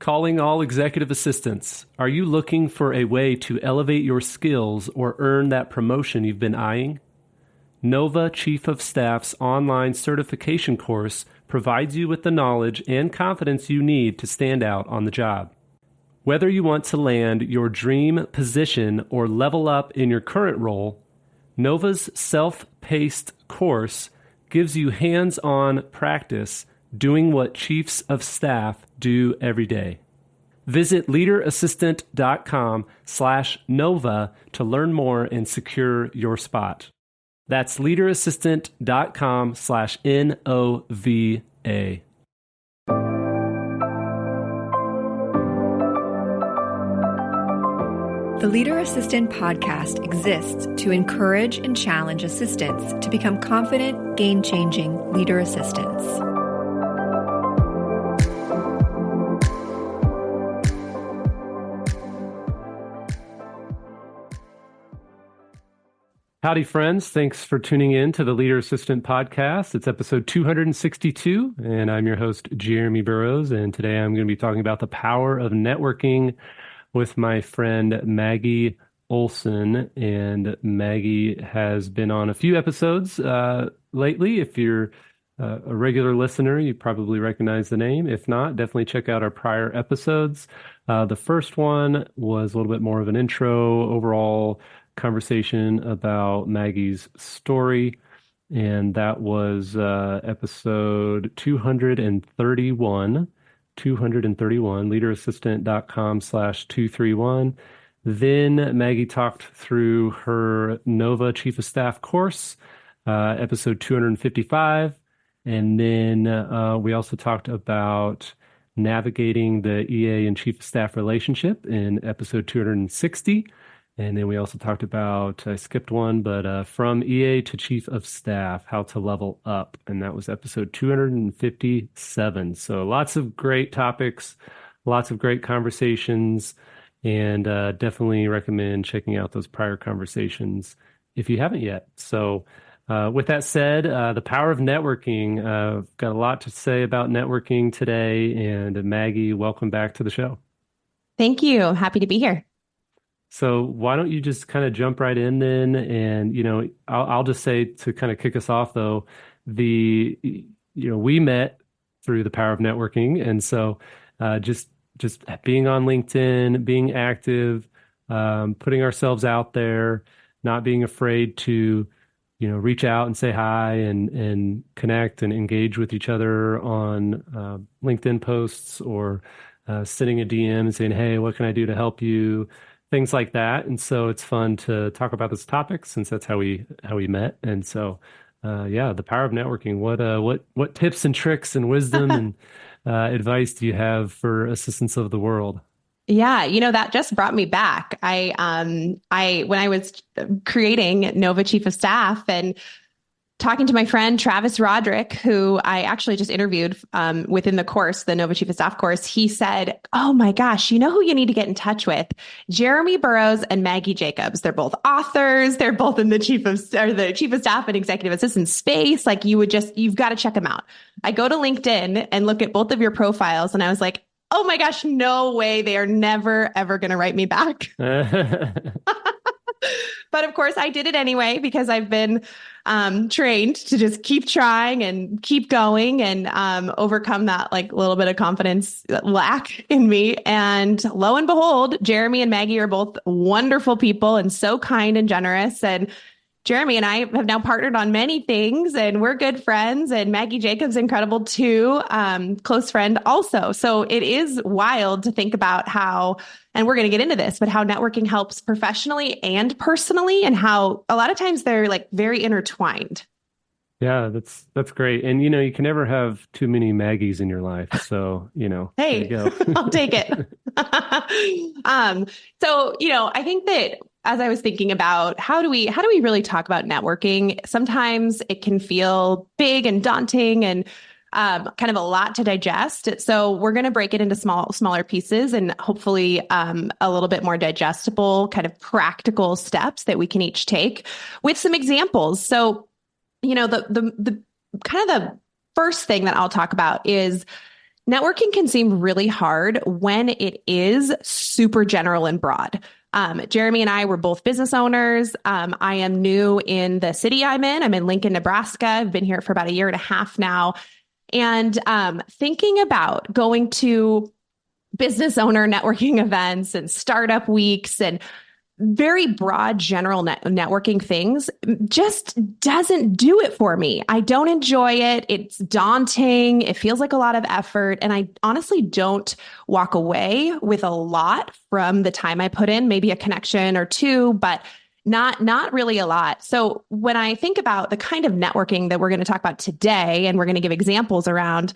Calling all executive assistants. Are you looking for a way to elevate your skills or earn that promotion you've been eyeing? Nova Chief of Staff's online certification course provides you with the knowledge and confidence you need to stand out on the job. Whether you want to land your dream position or level up in your current role, Nova's self-paced course gives you hands-on practice doing what chiefs of staff do every day. Visit leaderassistant.com/Nova to learn more and secure your spot. That's leaderassistant.com/NOVA. The Leader Assistant podcast exists to encourage and challenge assistants to become confident, game-changing leader assistants. Howdy, friends. Thanks for tuning in to the Leader Assistant podcast. It's episode 262, and I'm your host, Jeremy Burrows, and today I'm going to be talking about the power of networking with my friend Maggie Olson. And Maggie has been on a few episodes lately. If you're a regular listener, you probably recognize the name. If not, definitely check out our prior episodes. The first one was a little bit more of an intro, overall conversation about Maggie's story, and that was episode 231, leaderassistant.com/231. Then Maggie talked through her Nova Chief of Staff course, episode 255, and then we also talked about navigating the EA and Chief of Staff relationship in episode 260. And then we also talked about, I skipped one, but from EA to Chief of Staff, how to level up. And that was episode 257. So lots of great topics, lots of great conversations, and definitely recommend checking out those prior conversations if you haven't yet. So with that said, the power of networking, I've got a lot to say about networking today. And Maggie, welcome back to the show. Thank you. Happy to be here. So why don't you just kind of jump right in then? And, I'll just say to kind of kick us off though, we met through the power of networking. And so just being on LinkedIn, being active, putting ourselves out there, not being afraid to, reach out and say hi and connect and engage with each other on LinkedIn posts or sending a DM and saying, hey, what can I do to help you? Things like that. And so it's fun to talk about this topic since that's how we met. And so, the power of networking. What tips and tricks and wisdom and advice do you have for assistants of the world? Yeah, that just brought me back. I when I was creating Nova Chief of Staff and talking to my friend Travis Roderick, who I actually just interviewed within the course, the Nova Chief of Staff course, he said, oh my gosh, you know who you need to get in touch with? Jeremy Burrows and Maggie Jacobs. They're both authors. They're both in the Chief of Staff and Executive Assistant space. Like you've got to check them out. I go to LinkedIn and look at both of your profiles and I was like, oh my gosh, no way. They are never, ever going to write me back. But of course I did it anyway, because I've been trained to just keep trying and keep going and overcome that little bit of confidence lack in me. And lo and behold, Jeremy and Maggie are both wonderful people and so kind and generous. And Jeremy and I have now partnered on many things and we're good friends, and Maggie Jacobs, incredible too, close friend also. So it is wild to think about how, and we're going to get into this, but how networking helps professionally and personally, and how a lot of times they're very intertwined. Yeah, that's great. And, you can never have too many Maggies in your life. So, hey, there you go. I'll take it. So, I think that as I was thinking about how do we really talk about networking, sometimes it can feel big and daunting and kind of a lot to digest. So we're going to break it into smaller pieces and hopefully a little bit more digestible, kind of practical steps that we can each take with some examples. So, the kind of the first thing that I'll talk about is Networking can seem really hard when it is super general and broad. Jeremy and I were both business owners. I am new in the city I'm in. I'm in Lincoln, Nebraska. I've been here for about a year and a half now. And thinking about going to business owner networking events and startup weeks and very broad general networking things just doesn't do it for me. I don't enjoy it. It's daunting. It feels like a lot of effort. And I honestly don't walk away with a lot from the time I put in, maybe a connection or two, but not really a lot. So when I think about the kind of networking that we're going to talk about today, and we're going to give examples around,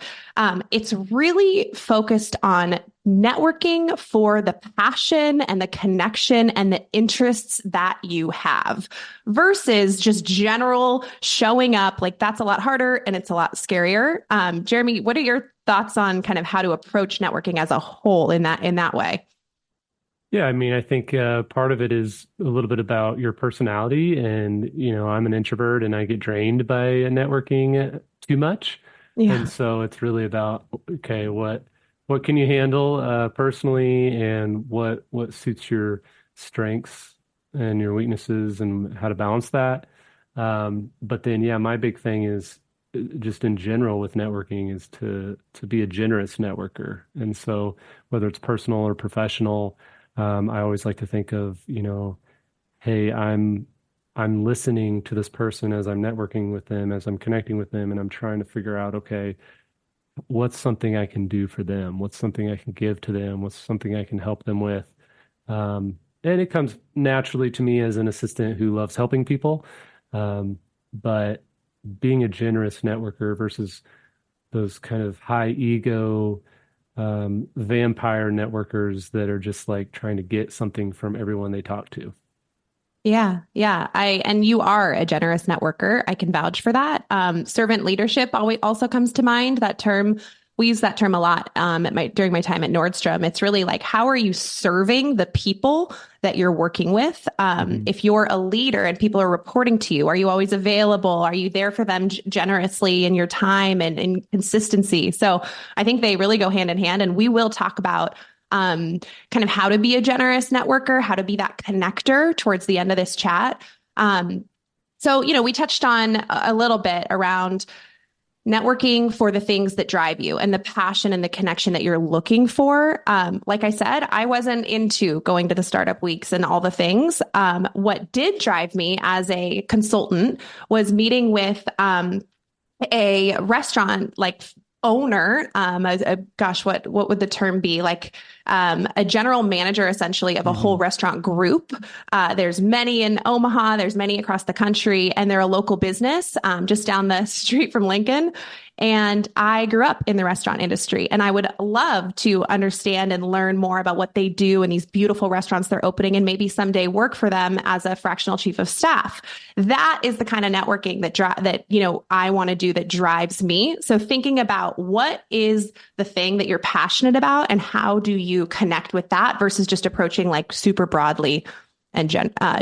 it's really focused on networking for the passion and the connection and the interests that you have versus just general showing up. Like that's a lot harder and it's a lot scarier. Jeremy, what are your thoughts on kind of how to approach networking as a whole in that way? Yeah, I mean, I think part of it is a little bit about your personality. And, I'm an introvert and I get drained by networking too much. And Yeah. so it's really about, okay, what can you handle personally and what suits your strengths and your weaknesses and how to balance that. But then, yeah, my big thing is just in general with networking is to be a generous networker. And so whether it's personal or professional, I always like to think of, hey, I'm listening to this person as I'm networking with them, as I'm connecting with them, and I'm trying to figure out, okay, what's something I can do for them? What's something I can give to them? What's something I can help them with? And it comes naturally to me as an assistant who loves helping people. But being a generous networker versus those kind of high ego vampire networkers that are just like trying to get something from everyone they talk to. Yeah, yeah. And you are a generous networker. I can vouch for that. Servant leadership always also comes to mind. That term, we use that term a lot during my time at Nordstrom. It's really like, how are you serving the people that you're working with? If you're a leader and people are reporting to you, are you always available? Are you there for them generously in your time and consistency? So I think they really go hand in hand. And we will talk about kind of how to be a generous networker, how to be that connector towards the end of this chat. So, we touched on a little bit around networking for the things that drive you and the passion and the connection that you're looking for. Like I said, I wasn't into going to the startup weeks and all the things. What did drive me as a consultant was meeting with a restaurant like owner, gosh, what would the term be? Like a general manager, essentially, of a whole restaurant group. There's many in Omaha. There's many across the country, and they're a local business just down the street from Lincoln. And I grew up in the restaurant industry, and I would love to understand and learn more about what they do in these beautiful restaurants they're opening, and maybe someday work for them as a fractional chief of staff. That is the kind of networking that I want to do, that drives me. So thinking about what is the thing that you're passionate about, and how do you connect with that versus just approaching like super broadly and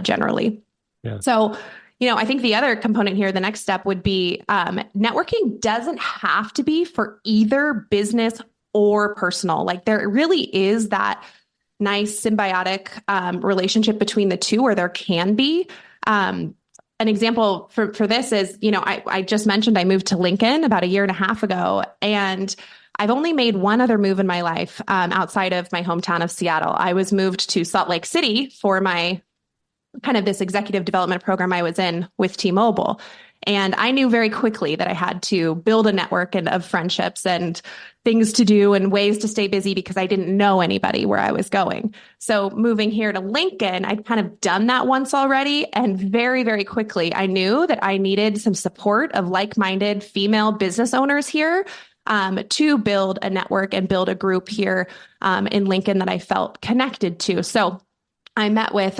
generally. Yeah. So I think the other component here, the next step would be networking doesn't have to be for either business or personal. Like there really is that nice symbiotic relationship between the two, where there can be. An example for this is, I just mentioned I moved to Lincoln about a year and a half ago, and I've only made one other move in my life outside of my hometown of Seattle. I was moved to Salt Lake City for my kind of this executive development program I was in with T-Mobile. And I knew very quickly that I had to build a network of friendships and things to do and ways to stay busy, because I didn't know anybody where I was going. So moving here to Lincoln, I'd kind of done that once already. And very, very quickly, I knew that I needed some support of like-minded female business owners here to build a network and build a group here in Lincoln that I felt connected to. So I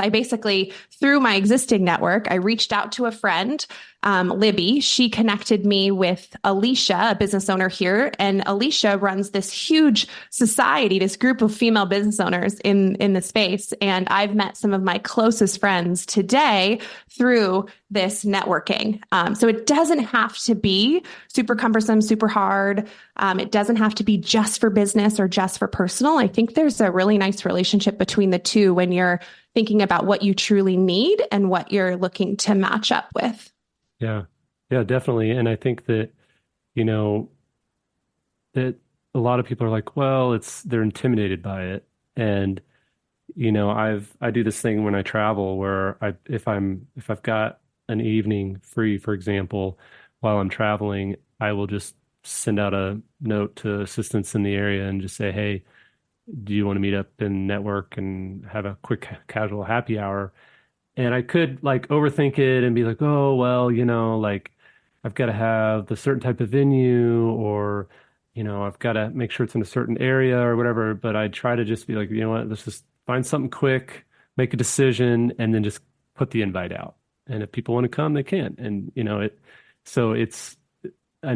basically, through my existing network, I reached out to a friend Libby, she connected me with Alicia, a business owner here. And Alicia runs this huge society, this group of female business owners in the space. And I've met some of my closest friends today through this networking. So it doesn't have to be super cumbersome, super hard. It doesn't have to be just for business or just for personal. I think there's a really nice relationship between the two when you're thinking about what you truly need and what you're looking to match up with. Yeah. Yeah, definitely. And I think that, that a lot of people are like, well, they're intimidated by it. And, I do this thing when I travel where if I've got an evening free, for example, while I'm traveling, I will just send out a note to assistants in the area and just say, hey, do you want to meet up and network and have a quick casual happy hour? And I could like overthink it and be like, oh, well, like I've got to have the certain type of venue or, I've got to make sure it's in a certain area or whatever. But I try to just be like, you know what, let's just find something quick, make a decision, and then just put the invite out. And if people want to come, they can. And, and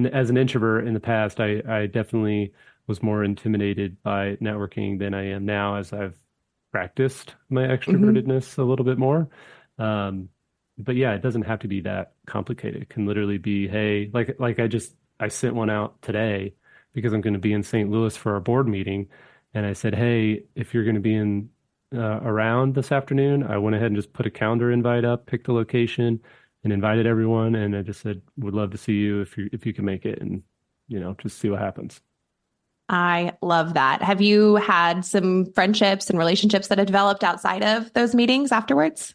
as an introvert in the past, I definitely was more intimidated by networking than I am now as I've practiced my extrovertedness a little bit more. But yeah, it doesn't have to be that complicated. It can literally be, hey, like I sent one out today because I'm going to be in St. Louis for our board meeting. And I said, hey, if you're going to be in around this afternoon, I went ahead and just put a calendar invite up, picked the location and invited everyone. And I just said, would love to see you if you can make it and, just see what happens. I love that. Have you had some friendships and relationships that have developed outside of those meetings afterwards?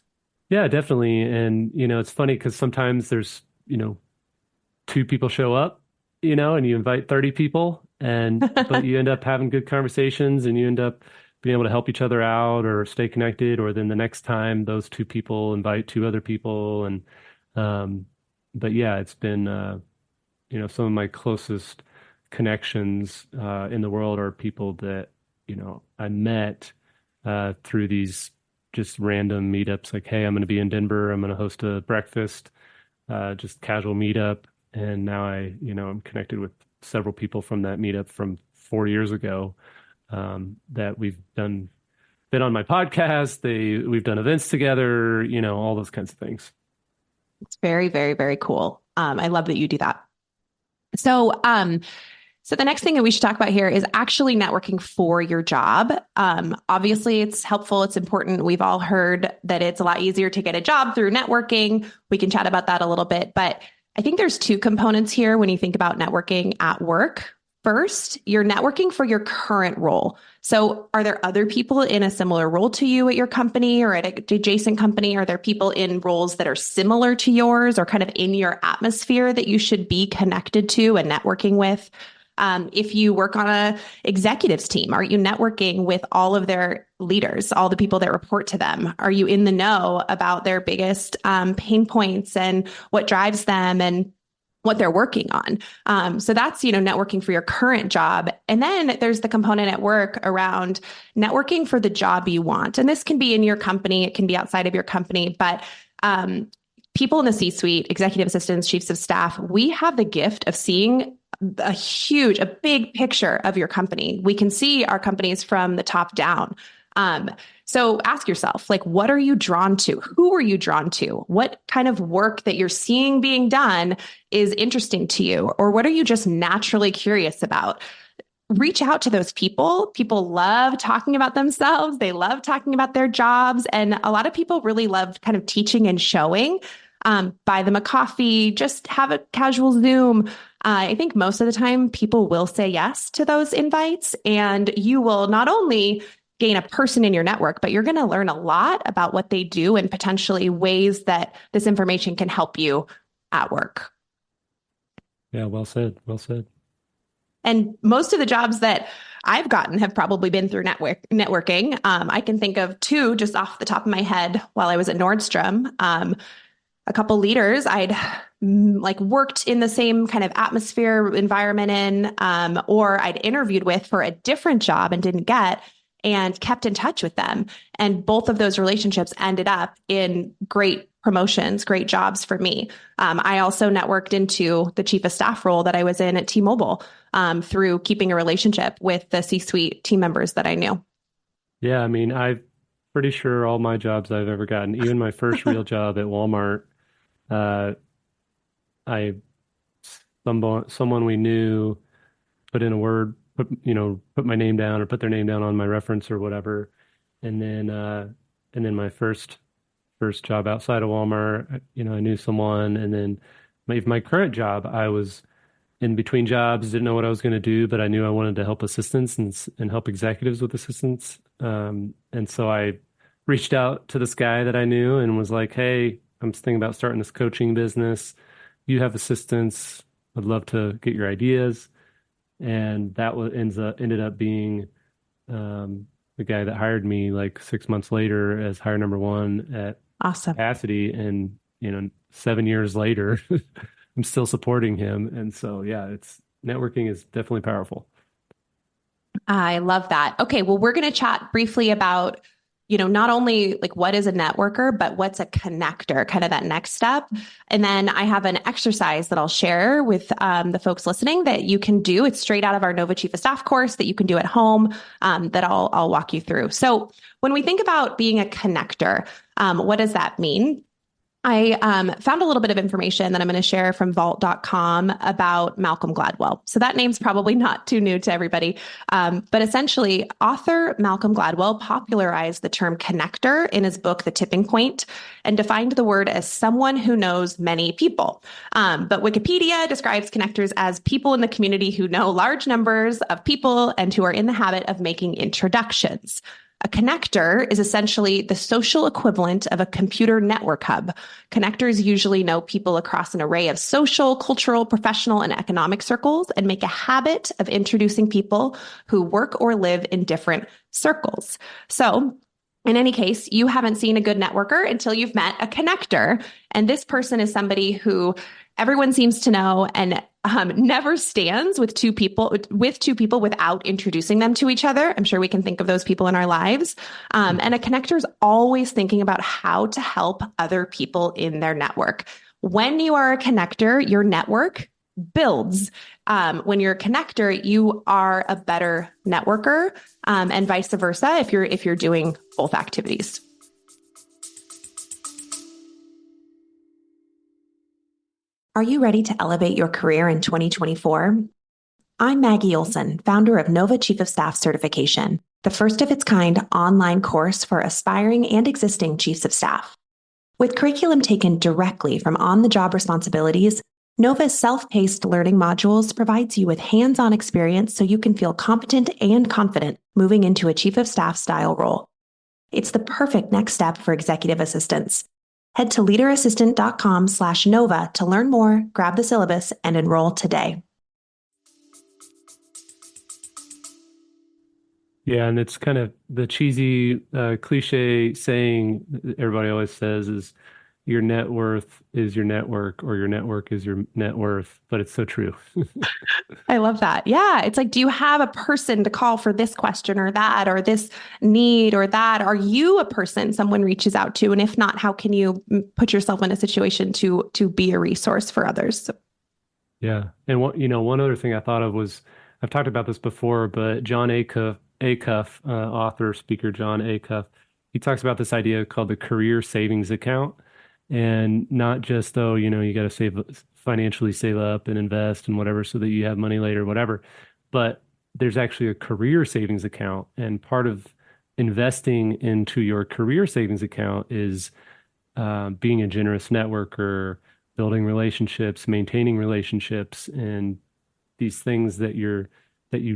Yeah, definitely. And, it's funny because sometimes there's, two people show up, and you invite 30 people but you end up having good conversations and you end up being able to help each other out or stay connected. Or then the next time those two people invite two other people. And, but yeah, it's been, some of my closest connections in the world are people that I met through these just random meetups. Like, hey, I'm going to be in Denver. I'm going to host a breakfast, just casual meetup. And now I'm connected with several people from that meetup from 4 years ago that been on my podcast. We've done events together. All those kinds of things. It's very, very, very cool. I love that you do that. So the next thing that we should talk about here is actually networking for your job. Obviously, it's helpful. It's important. We've all heard that it's a lot easier to get a job through networking. We can chat about that a little bit, but I think there's two components here when you think about networking at work. First, you're networking for your current role. So are there other people in a similar role to you at your company or at an adjacent company? Are there people in roles that are similar to yours or kind of in your atmosphere that you should be connected to and networking with? If you work on a executives team, are you networking with all of their leaders, all the people that report to them? Are you in the know about their biggest pain points and what drives them and what they're working on? So that's, networking for your current job. And then there's the component at work around networking for the job you want. And this can be in your company, it can be outside of your company, but people in the C-suite, executive assistants, chiefs of staff, we have the gift of seeing a big picture of your company. We can see our companies from the top down. So ask yourself, what are you drawn to? Who are you drawn to? What kind of work that you're seeing being done is interesting to you? Or what are you just naturally curious about? Reach out to those people. People love talking about themselves. They love talking about their jobs. And a lot of people really love kind of teaching and showing. Buy them a coffee, just have a casual Zoom. I think most of the time people will say yes to those invites, and you will not only gain a person in your network, but you're going to learn a lot about what they do and potentially ways that this information can help you at work. Yeah, well said. Well said. And most of the jobs that I've gotten have probably been through networking. I can think of two just off the top of my head while I was at Nordstrom. A couple leaders I'd worked in the same kind of atmosphere environment in, or I'd interviewed with for a different job and didn't get, and kept in touch with them. And both of those relationships ended up in great promotions, great jobs for me. I also networked into the chief of staff role that I was in at T-Mobile through keeping a relationship with the C-suite team members that I knew. Yeah, I mean, I'm pretty sure all my jobs I've ever gotten, even my first real job at Walmart, uh, I someone we knew put in a word, put my name down or put their name down on my reference or whatever, and then my first job outside of Walmart, I knew someone, and then my current job, I was in between jobs, didn't know what I was going to do, but I knew I wanted to help assistants and help executives with assistants. And so I reached out to this guy that I knew and was like, "Hey, I'm thinking about starting this coaching business. You have assistants. I'd love to get your ideas." And that ended up being the guy that hired me like 6 months later as hire number one at Awesome. Capacity. And 7 years later, I'm still supporting him. And so, yeah, networking is definitely powerful. I love that. Okay, well, we're going to chat briefly about, not only like what is a networker, but what's a connector, kind of that next step. And then I have an exercise that I'll share with the folks listening that you can do. It's straight out of our Nova Chief of Staff course that you can do at home that I'll walk you through. So when we think about being a connector, what does that mean? I found a little bit of information that I'm going to share from vault.com about Malcolm Gladwell. So that name's probably not too new to everybody. But essentially, author Malcolm Gladwell popularized the term connector in his book, The Tipping Point, and defined the word as someone who knows many people. But Wikipedia describes connectors as people in the community who know large numbers of people and who are in the habit of making introductions. A connector is essentially the social equivalent of a computer network hub. Connectors usually know people across an array of social, cultural, professional, and economic circles and make a habit of introducing people who work or live in different circles. So, in any case, you haven't seen a good networker until you've met a connector. And this person is somebody who everyone seems to know and never stands with two people without introducing them to each other. I'm sure we can think of those people in our lives. And a connector is always thinking about how to help other people in their network. When you are a connector, your network builds. When you're a connector, you are a better networker, and vice versa if you're doing both activities. Are you ready to elevate your career in 2024? I'm Maggie Olson, founder of Nova Chief of Staff Certification, the first of its kind online course for aspiring and existing chiefs of staff. With curriculum taken directly from on-the-job responsibilities, Nova's self-paced learning modules provides you with hands-on experience so you can feel competent and confident moving into a chief of staff style role. It's the perfect next step for executive assistants. Head to leaderassistant.com/Nova to learn more, grab the syllabus, and enroll today. Yeah, and it's kind of the cheesy cliche saying that everybody always says is your net worth is your network or your network is your net worth, but it's so true. I love that. Yeah. It's like, do you have a person to call for this question or that, or this need or that? Are you a person someone reaches out to? And if not, how can you put yourself in a situation to be a resource for others? Yeah. And one other thing I thought of was, I've talked about this before, but John Acuff, author, speaker, John Acuff, he talks about this idea called the career savings account. And not just, you got to financially save up and invest and whatever so that you have money later, whatever. But there's actually a career savings account. And part of investing into your career savings account is being a generous networker, building relationships, maintaining relationships, and these things that you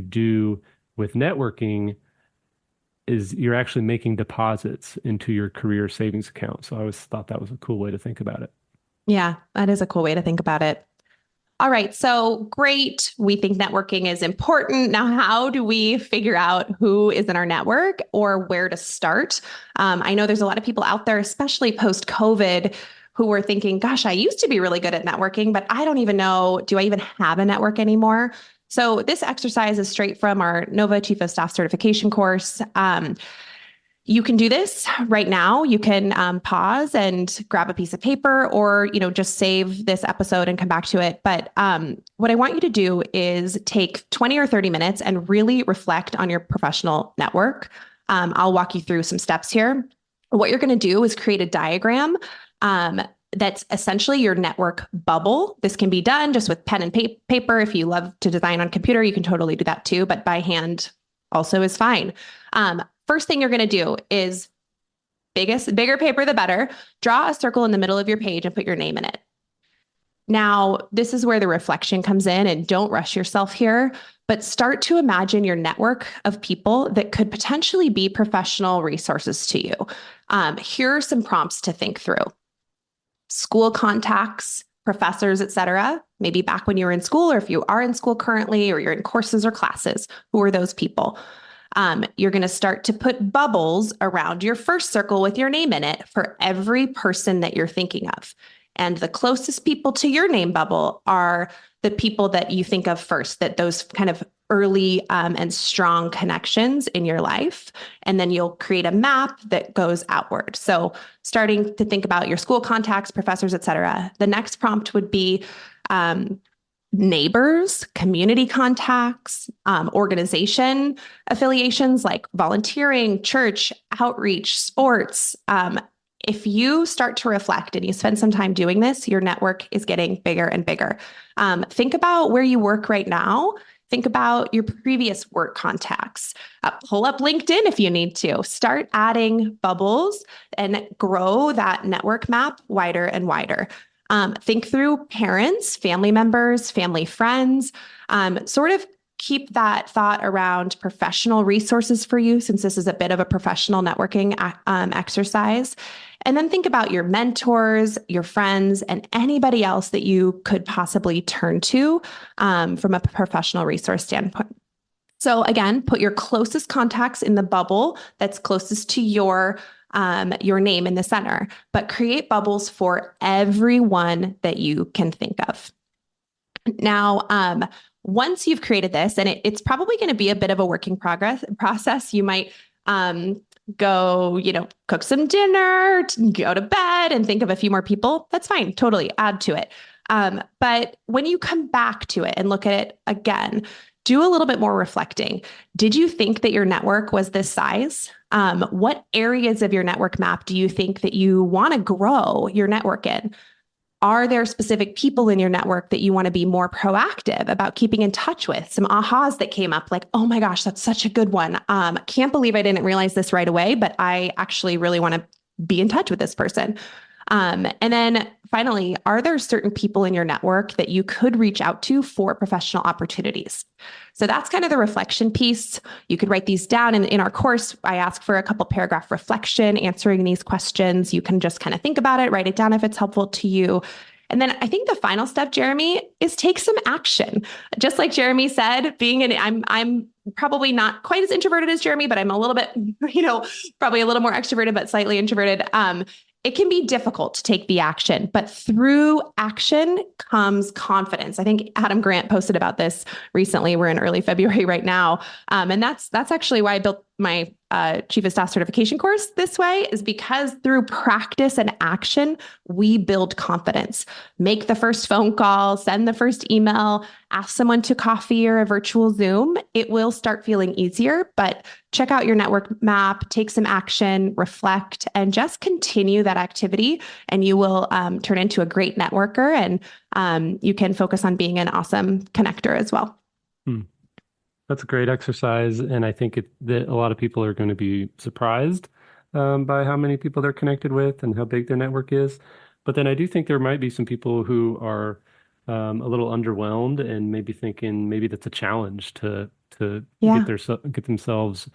do with networking is you're actually making deposits into your career savings account. So I always thought that was a cool way to think about it. Yeah, that is a cool way to think about it. All right. So great. We think networking is important. Now, how do we figure out who is in our network or where to start? I know there's a lot of people out there, especially post-COVID, who were thinking, gosh, I used to be really good at networking, but I don't even know, do I even have a network anymore? So this exercise is straight from our Nova Chief of Staff certification course. You can do this right now. You can pause and grab a piece of paper, or just save this episode and come back to it. But what I want you to do is take 20 or 30 minutes and really reflect on your professional network. I'll walk you through some steps here. What you're going to do is create a diagram that's essentially your network bubble. This can be done just with pen and paper. If you love to design on computer, you can totally do that too, but by hand also is fine. First thing you're going to do is bigger paper, the better. Draw a circle in the middle of your page and put your name in it. Now, this is where the reflection comes in, and don't rush yourself here, but start to imagine your network of people that could potentially be professional resources to you. Here are some prompts to think through. School contacts, professors, etc. Maybe back when you were in school, or if you are in school currently, or you're in courses or classes. Who are those people? You're going to start to put bubbles around your first circle with your name in it for every person that you're thinking of. And the closest people to your name bubble are the people that you think of first, that those kind of early and strong connections in your life. And then you'll create a map that goes outward. So starting to think about your school contacts, professors, etc. The next prompt would be neighbors, community contacts, organization affiliations like volunteering, church, outreach, sports. If you start to reflect and you spend some time doing this, your network is getting bigger and bigger. Think about where you work right now. Think about your previous work contacts. Pull up LinkedIn if you need to. Start adding bubbles and grow that network map wider and wider. Think through parents, family members, family friends, sort of keep that thought around professional resources for you, since this is a bit of a professional networking exercise. And then think about your mentors, your friends, and anybody else that you could possibly turn to from a professional resource standpoint. So again, put your closest contacts in the bubble that's closest to your name in the center, but create bubbles for everyone that you can think of. Now, once you've created this, and it's probably going to be a bit of a working process, you might go, cook some dinner, go to bed, and think of a few more people. That's fine. Totally add to it. But when you come back to it and look at it again, do a little bit more reflecting. Did you think that your network was this size? What areas of your network map do you think that you want to grow your network in? Are there specific people in your network that you want to be more proactive about keeping in touch with? Some ahas that came up like, oh my gosh, that's such a good one. Can't believe I didn't realize this right away, but I actually really want to be in touch with this person. And then finally, are there certain people in your network that you could reach out to for professional opportunities? So that's kind of the reflection piece. You could write these down. In our course, I ask for a couple paragraph reflection, answering these questions. You can just kind of think about it, write it down if it's helpful to you. And then I think the final step, Jeremy, is take some action. Just like Jeremy said, I'm probably not quite as introverted as Jeremy, but I'm a little bit, probably a little more extroverted, but slightly introverted. It can be difficult to take the action, but through action comes confidence. I think Adam Grant posted about this recently. We're in early February right now. And that's actually why I built my Chief of Staff certification course this way, is because through practice and action, we build confidence. Make the first phone call, send the first email, ask someone to coffee or a virtual Zoom. It will start feeling easier, but check out your network map, take some action, reflect, and just continue that activity. And you will turn into a great networker, and you can focus on being an awesome connector as well. That's a great exercise, and I think that a lot of people are going to be surprised by how many people they're connected with and how big their network is. But then I do think there might be some people who are a little underwhelmed and maybe thinking maybe that's a challenge to get themselves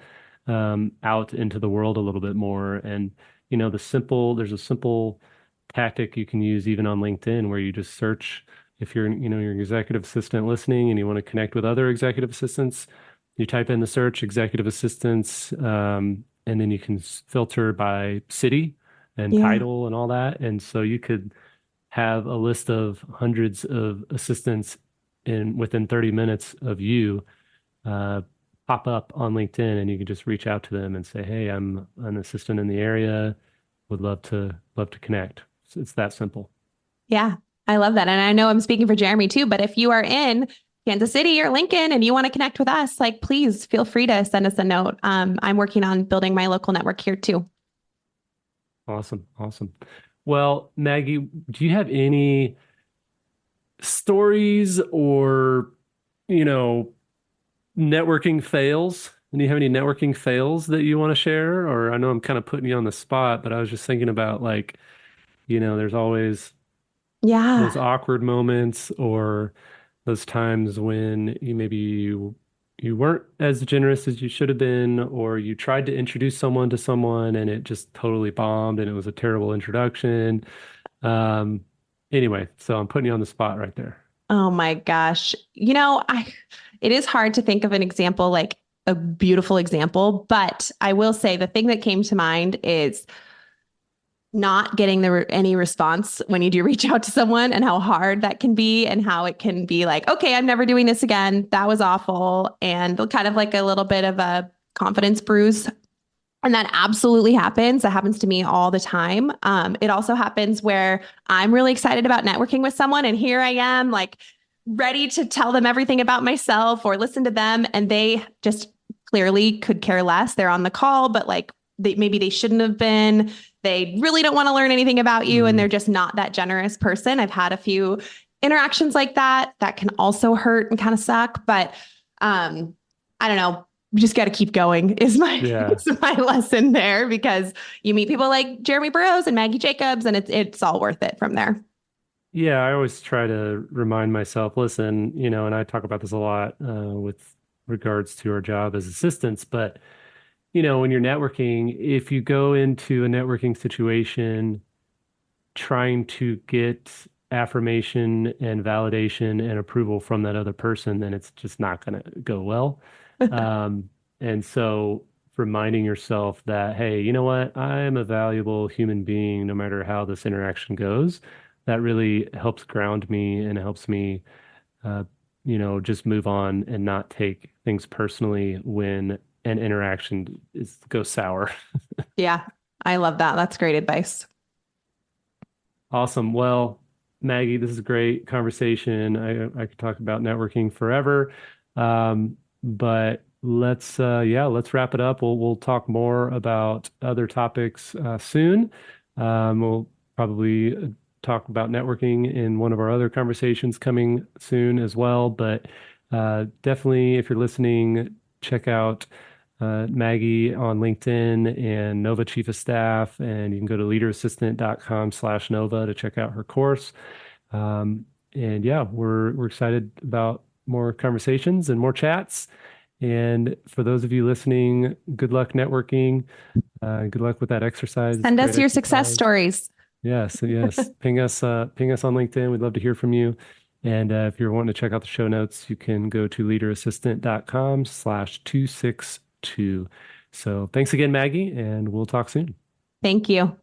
out into the world a little bit more. And there's a simple tactic you can use even on LinkedIn where you just search. If you're an executive assistant listening and you want to connect with other executive assistants, you type in the search executive assistants, and then you can filter by city and title and all that. And so you could have a list of hundreds of assistants within 30 minutes of you pop up on LinkedIn, and you can just reach out to them and say, "Hey, I'm an assistant in the area. Would love to connect." It's that simple. Yeah, I love that. And I know I'm speaking for Jeremy too, but if you are in Kansas City or Lincoln and you want to connect with us, like, please feel free to send us a note. I'm working on building my local network here too. Awesome. Awesome. Well, Maggie, do you have any stories or, you know, networking fails? Do you have any networking fails that you want to share? Or I know I'm kind of putting you on the spot, but I was just thinking about like, there's always those Yeah. awkward moments or those times when you weren't as generous as you should have been, or you tried to introduce someone to someone and it just totally bombed and it was a terrible introduction. Um, anyway, so I'm putting you on the spot right there. Oh my gosh. It is hard to think of an example, like a beautiful example, but I will say the thing that came to mind is not getting any response when you do reach out to someone, and how hard that can be, and how it can be like, okay, I'm never doing this again. That was awful. And kind of like a little bit of a confidence bruise. And that absolutely happens. That happens to me all the time. It also happens where I'm really excited about networking with someone, and here I am, like, ready to tell them everything about myself or listen to them, and they just clearly could care less. They're on the call, but like, maybe they shouldn't have been. They really don't want to learn anything about you, and they're just not that generous person. I've had a few interactions like that can also hurt and kind of suck. But I don't know. You just got to keep going is my Yeah. is my lesson there, because you meet people like Jeremy Burroughs and Maggie Jacobs, and it's all worth it from there. Yeah, I always try to remind myself, listen, and I talk about this a lot with regards to our job as assistants, but when you're networking, if you go into a networking situation trying to get affirmation and validation and approval from that other person, then it's just not going to go well. And so reminding yourself that, hey, you know what? I am a valuable human being no matter how this interaction goes. That really helps ground me and helps me, just move on and not take things personally when an interaction goes sour. Yeah, I love that. That's great advice. Awesome. Well, Maggie, this is a great conversation. I could talk about networking forever. But let's wrap it up. We'll talk more about other topics soon. We'll probably talk about networking in one of our other conversations coming soon as well. But definitely, if you're listening, check out Maggie on LinkedIn and Nova Chief of Staff, and you can go to leaderassistant.com/Nova to check out her course. And yeah, we're excited about more conversations and more chats. And for those of you listening, good luck networking. Good luck with that exercise. Send us your success stories. Yes, yes. Ping us on LinkedIn. We'd love to hear from you. And if you're wanting to check out the show notes, you can go to leaderassistant.com/262. So thanks again, Maggie, and we'll talk soon. Thank you.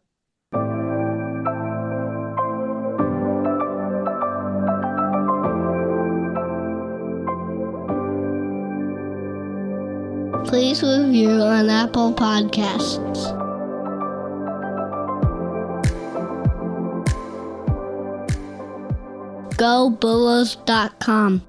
Please review on Apple Podcasts. GoBulls.com